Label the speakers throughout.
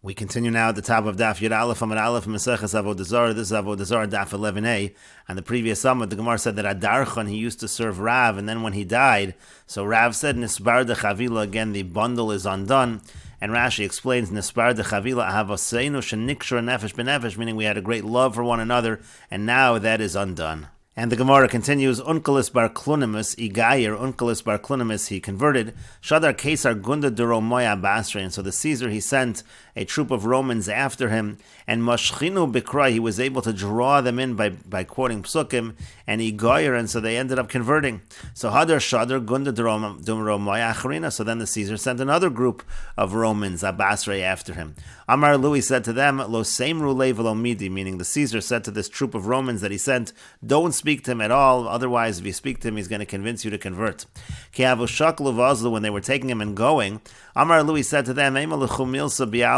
Speaker 1: We continue now at the top of Daf Yomi Gemara Meseches Avodah Zarah. This is Avodah Zarah Daf 11a. On the previous summit, the Gemara said that Adarchan, he used to serve Rav, and then when he died, so Rav said, Nisbar de Chavila, again the bundle is undone. And Rashi explains, Nisbar de Chavila Ahavaseinu shenikshur nefesh benefesh, meaning we had a great love for one another, and now that is undone. And the Gemara continues, Unkelis bar Klunimus, Igayer, Unkelis bar Klunimus, he converted. Shadar Kesar Gunda Duro Moya Basra, and so the Caesar, he sent a troop of Romans after him, and Mashchinu Bikra, he was able to draw them in by quoting Psukim, and Igayer, and so they ended up converting. So Hadar Shadar Gunda Duro Moya Acharina, so then the Caesar sent another group of Romans, Abasra, after him. Amar Lui said to them, Lo Seimru Le Velo Midi, meaning the Caesar said to this troop of Romans that he sent, don't speak to him at all, otherwise if you speak to him, he's going to convince you to convert. When they were taking him and going, Amar Lui said to them,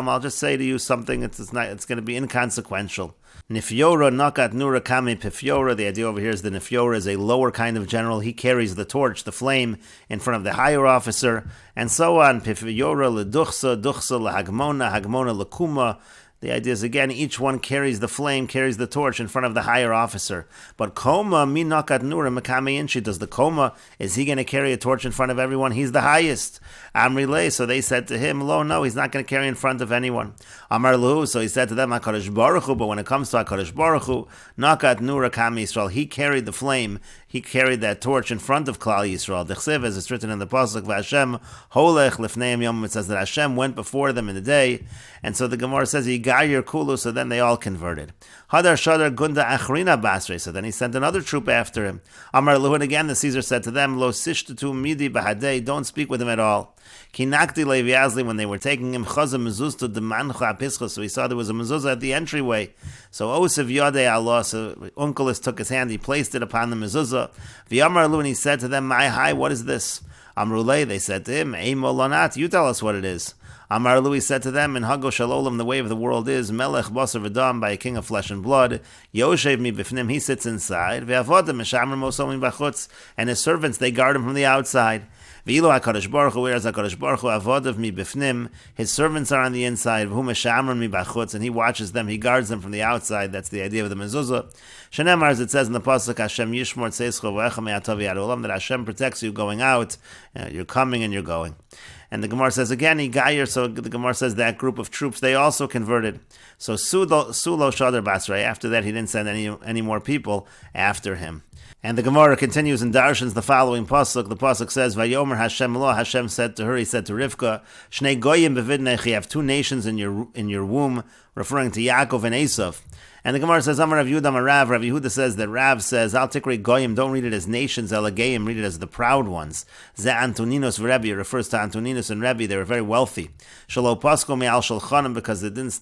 Speaker 1: I'll just say to you something, it's going to be inconsequential. Nifyora nakat nura kame pifyora. The idea over here is the Nifyora is a lower kind of general. He carries the torch, the flame, in front of the higher officer, and so on. Pifyora leduchsa, duchsa lehagmona, hagmona lekuma. The idea is, again, each one carries the flame, carries the torch in front of the higher officer. But Koma, mi nakat nura makame inchi, does the Koma, is he going to carry a torch in front of everyone? He's the highest. Amrile, so they said to him, Lo, no, he's not going to carry in front of anyone. Amar Luhu, so he said to them, HaKadosh Baruch Hu, but when it comes to HaKadosh Baruch Hu, nakat nura kame Yisrael, he carried the flame, he carried that torch in front of Klal Yisrael. Dechsev, as it's written in the Pasuk, V'Hashem holech lifneim yom, it says that Hashem went before them in the day, and so the Gemara says, Yigayer kulu, so then they all converted. Hadar Shadar Gunda Achrina Basre, so then he sent another troop after him. Amar Luhu, again the Caesar said to them, Lo sishtatu midi bahadei, don't speak with him at all. Kinakti leviazli, when they were taking him, Chaza mezuzta demancha apischa, so he saw there was a mezuzah at the entryway. So Osev Yodei Allah, so Unkelis took his hand, he placed it upon the mezuzah. V'yamar Lu, and he said to them, My hi, what is this? Amrulei, they said to him, Eimo lanat, you tell us what it is. Amar Lui said to them, in Hago Shalolam, the way of the world is, Melech Basar V'dam, by a king of flesh and blood, Yoshev mi bifnim, he sits inside, Ve'avoda Meshamar Mosomin b'chutz, and his servants, they guard him from the outside. V'ilo HaKadosh Baruch Hu, whereas HaKadosh Baruch Hu, Avodav mi bifnim, his servants are on the inside, V'hu Meshamar mi b'chutz, and he watches them, he guards them from the outside. That's the idea of the mezuzah. Shenemar, as it says in the Pasuk, Hashem Yishmor Tzeischo V'echa Me'atav Yad Olam, that Hashem protects you going out, you're coming and you're going. And the Gemara says again, Igayer, so the Gemara says that group of troops, they also converted. So Sulo Shadar Basra, after that he didn't send any more people after him. And the Gemara continues in Darshans the following pasuk. The pasuk says, Vayomer Hashem lo, Hashem said to her, he said to Rivka, Shnei goyim bevidnech, you have two nations in your womb, referring to Yaakov and Esav. And the Gemara says, Amar Rav Yehuda Marav, Rav Yehuda says that Rav says, Al Tikri Goyim, don't read it as nations, Elagayim, read it as the proud ones. Ze Antoninos Rebbe, refers to Antoninus and Rebbe, they were very wealthy. Shalo Pasko Me'al Shalchanim, because it didn't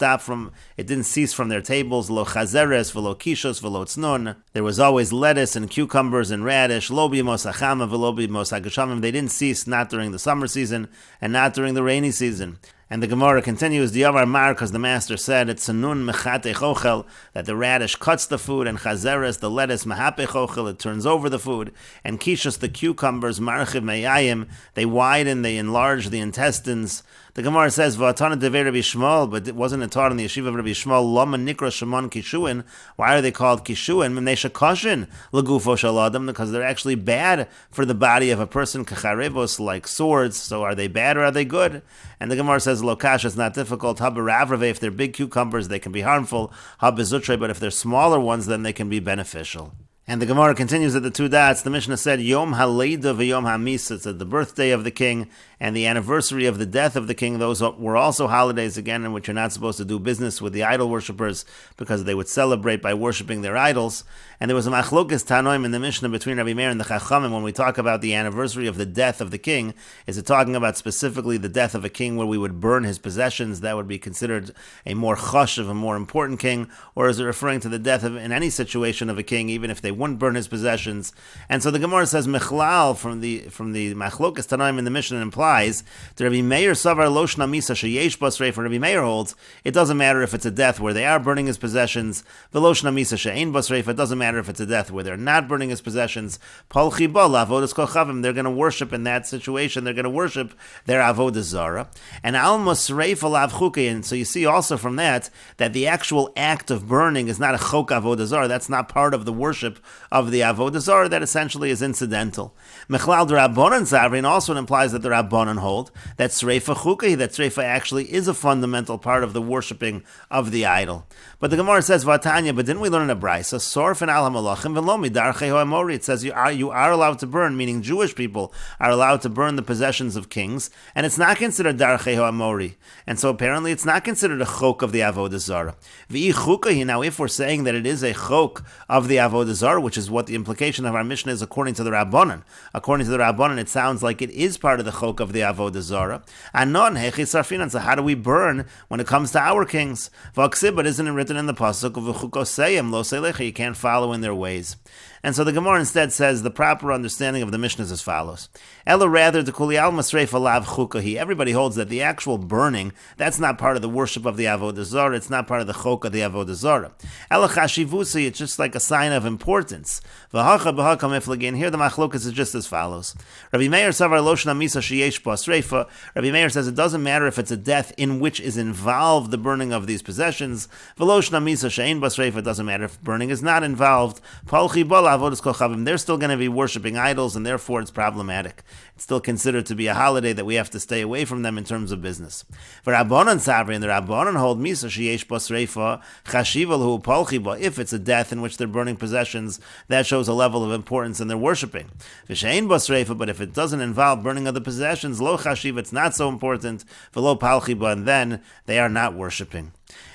Speaker 1: cease from their tables, Lo Chazeres, Velo Kishos, Velo Tznon. There was always lettuce and cucumbers and radish, Lo Bimos Achama, Velo Bimos Agashamim. They didn't cease, not during the summer season, and not during the rainy season. And the Gemara continues, the Yavar Mar, because the master said, it's Sanun Mechate Chochel, that the radish cuts the food, and Chazeres, the lettuce, Mahape Chochel, it turns over the food, and Kishos, the cucumbers, Marchiv Meyayim, they widen, they enlarge the intestines. The Gemara says, V'atana Devei Rabbi Shmuel, but it wasn't taught in the yeshiva of Rabbi Shmuel, Lama Nikra Shimon Kishuin. Why are they called Kishuin? Mimnei Shekoshin, Legufo Shaladam, because they're actually bad for the body of a person, Kacharevos, like swords. So are they bad or are they good? And the Gemara says, Lokash, it's not difficult. Habaravrave, if they're big cucumbers, they can be harmful. Habazutre, but if they're smaller ones, then they can be beneficial. And the Gemara continues at the two dots. The Mishnah said, Yom HaLeida v'Yom HaMis. It's the birthday of the king and the anniversary of the death of the king. Those were also holidays, again, in which you're not supposed to do business with the idol worshippers because they would celebrate by worshiping their idols. And there was a machlokes tanoim in the Mishnah between Rabbi Meir and the Chachamim when we talk about the anniversary of the death of the king. Is it talking about specifically the death of a king where we would burn his possessions? That would be considered a more chashuv, a more important king. Or is it referring to the death of, in any situation of a king, even if they wouldn't burn his possessions? And so the Gemara says, Mechlal, from the machlokes tanoim in the Mishnah implies applies to Rabbi Meir Savar Loshna Misa Sheyesh Bas Reifa. Rabbi Meir holds it doesn't matter if it's a death where they are burning his possessions. Veloshna Misa She'ein Bas Reifa. It doesn't matter if it's a death where they're not burning his possessions. Palchi Ba Lavodas Kochavim. They're going to worship in that situation. They're going to worship their Avoda Zara. And Almos Reifa Lav Chuki. And so you see also from that the actual act of burning is not a Chok Avoda Zara. That's not part of the worship of the Avoda Zara. That essentially is incidental. Mechlal the Rabbanan Zavrin also implies that the Rabbanan hold that Sreifa Chuki, that Sreifa actually is a fundamental part of the worshipping of the idol. But the Gemara says, Vatanya, but didn't we learn in a Brisa, Sorfin al HaMalachim v'lo midarchei ha'amori? It says you are allowed to burn, meaning Jewish people are allowed to burn the possessions of kings, and it's not considered darchei ha'amori. And so apparently it's not considered a chok of the Avodah Zara. V'i chukahi, now if we're saying that it is a chok of the Avodah Zara, which is what the implication of our Mishnah is according to the Rabbanan. According to the Rabbanan, it sounds like it is part of the chok of the Avodah Zara. Anon hechi sarfinan, so how do we burn when it comes to our kings? V'aksib, but isn't it written in the pasuk of v'chukoseyim lo selecha? You can't follow in their ways. And so the Gemara instead says the proper understanding of the Mishnah is as follows. Ella rather, the kulial masreifa lav chukahi. Everybody holds that the actual burning, that's not part of the worship of the Avodah Zara. It's not part of the chok of the Avodah Zara. Ella chashivusi, it's just like a sign of importance. V'hacha b'haka miflagin. Here the machlokas is just as follows. Rabbi Meir savar loshna misa sheyesh basreifa. Rabbi Meir says it doesn't matter if it's a death in which is involved the burning of these possessions. V'loshna misa she'ein basreifa. It doesn't matter if burning is not involved. Palchi bala avodas kochavim. They're still going to be worshiping idols, and therefore it's problematic. It's still considered to be a holiday that we have to stay away from them in terms of business. For Rabbanan Savri, and the Rabbanan hold misa sheyesh basreifa chashiva hu palchi ba. If it's a death in which they're burning possessions, that shows a level of importance in their worshiping. V'she'ein basreifa, but if it doesn't involve burning of the possessions, lo chashiva, it's not so important. V'lo palchi ba, and then they are not worshiping.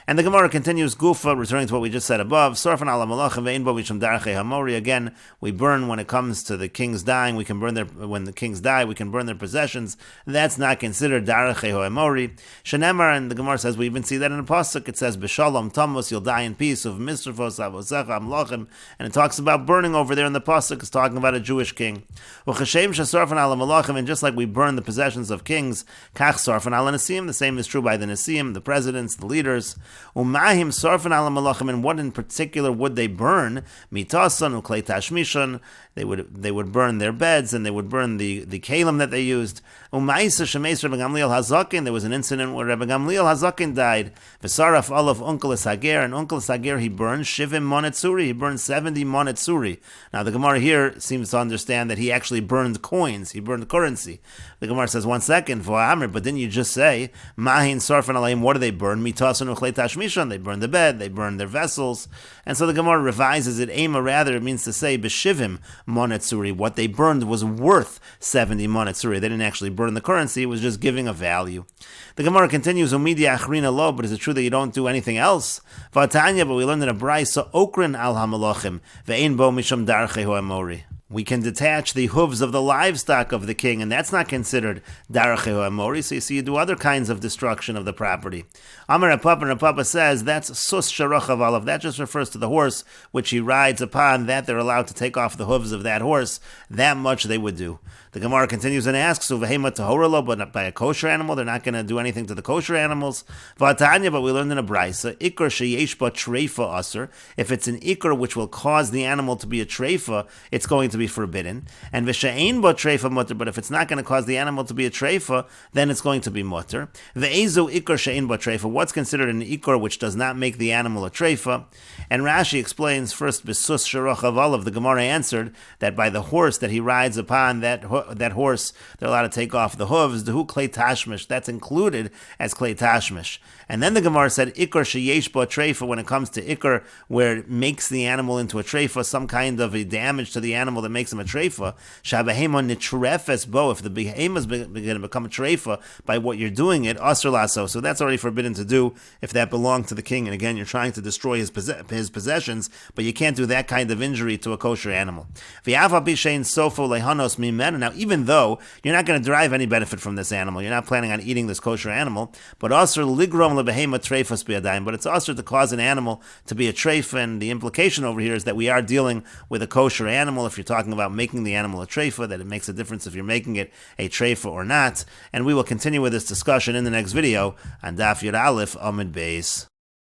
Speaker 1: And the Gemara continues, Gufa, returning to what we just said above, Sorfan ala malachim ve'in bo mishum darchei hamori. Again, we burn when it comes to the kings dying. We can burn when the kings die, we can burn their possessions. That's not considered darchei hamori. Shenemar, and the Gemara says, we even see that in a pasuk. It says, B'shalom tamus, you'll die in peace, of misrafos avosecha amlachim. And it talks about burning over there in the pasuk. It's talking about a Jewish king. U'chashem shesorfan ala malachim, and just like we burn the possessions of kings, kach sorfan ala nesim, the same is true by the nesim, the presidents, the leaders. Umahim sarfan ala malachim, and what in particular would they burn? Mitasan uklei tashmishan. They would burn their beds, and they would burn the kalim that they used. Umaisa shemeis Rebbe Gamliel Hazakin. There was an incident where Rebbe Gamliel Hazakin died. V'saraf olav Unkelis Hager, and Unkelis Hager he burned shivim monetzuri. He burned 70 monetzuri. Now the Gemara here seems to understand that he actually burned coins. He burned currency. The Gemara says, 1 second, but didn't you just say mahin sarfan alayim? What do they burn? Mitasan uklei tashmishan. They burn the bed. They burn their vessels. And so the Gemara revises it. Ema, rather, it means to say b'shivim monetzuri. What they burned was worth 70 monetzuri. They didn't actually burn the currency. It was just giving a value. The Gemara continues, Umidi achrina lo, but is it true that you don't do anything else? Vatanya, but we learned in a brayso, okrin al hamalachim, ve'ein bo mishum darchei ho'amori. We can detach the hooves of the livestock of the king, and that's not considered darachei ha'amori. So you see, you do other kinds of destruction of the property. Amar Rapapa, and Rapapa says that's sus sharochav alav. That just refers to the horse which he rides upon. That they're allowed to take off the hooves of that horse. That much they would do. The Gemara continues and asks, "Uvehema tahoralo," but not by a kosher animal. They're not going to do anything to the kosher animals. Vatanya, but we learned in a brayso, ikar sheyesh ba treifa aser. If it's an ikar which will cause the animal to be a treifa, it's going to be forbidden. And v'she'ein ba treifa mutter. But if it's not going to cause the animal to be a treifa, then it's going to be mutter. Ve'ezo ikar she'ein ba treifa. What's considered an ikar which does not make the animal a treifa? And Rashi explains first, b'sus sharochav alav. The Gemara answered that by the horse that he rides upon, that horse, they're allowed to take off the hooves. The hu klei tashmish, that's included as klei tashmish. And then the Gemara said, ikar sheyesh bo treifa, when it comes to ikar, where it makes the animal into a treifa, some kind of a damage to the animal that makes him a treifa. Shabahema nitrefes bo, if the behema is going to become a treifa by what you're doing it, asr laso. So that's already forbidden to do if that belonged to the king. And again, you're trying to destroy his possessions, but you can't do that kind of injury to a kosher animal. V'yava bishein sofo lehanos mimen. Now, even though you're not going to derive any benefit from this animal, you're not planning on eating this kosher animal, but asr ligrom lebehema treifas biyadayim. But it's asr to cause an animal to be a treifa, and the implication over here is that we are dealing with a kosher animal. If you're talking talking about making the animal a treifa, that it makes a difference if you're making it a treifa or not. And we will continue with this discussion in the next video on Daf Yud Aleph Amud Beis.